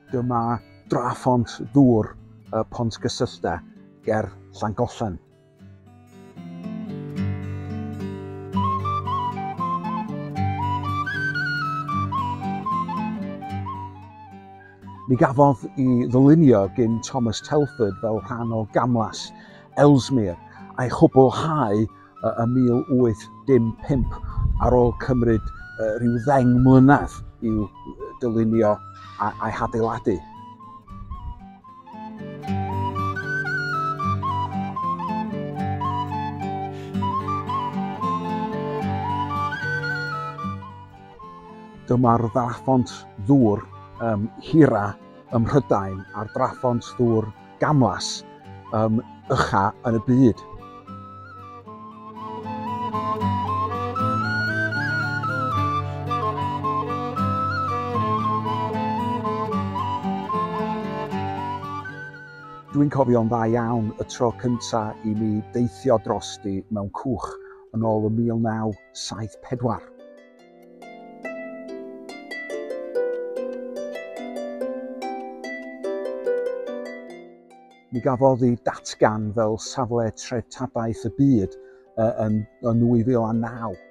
Dyma Traphont Ddŵr Pontcysyllte ger Llangollen. Mi gafodd I ddylunio gyn Thomas Telford fel rhan o gamlas Ellesmere a'i chwblhau ym 1815 ar ôl cymryd rhyw 10 mlynedd i'w dylunio a'i hadeiladu. Dyma'r draphont ddŵr hira ym Mhrydain a'r draphont ddŵr gamlas uchaf yn y byd. Dwi'n cofio'n dda iawn y tro cyntaf I mi deithio drosti mewn cwch yn ôl y 1974. Mi gafodd I datgan fel safle treftadaeth y byd yn 2009.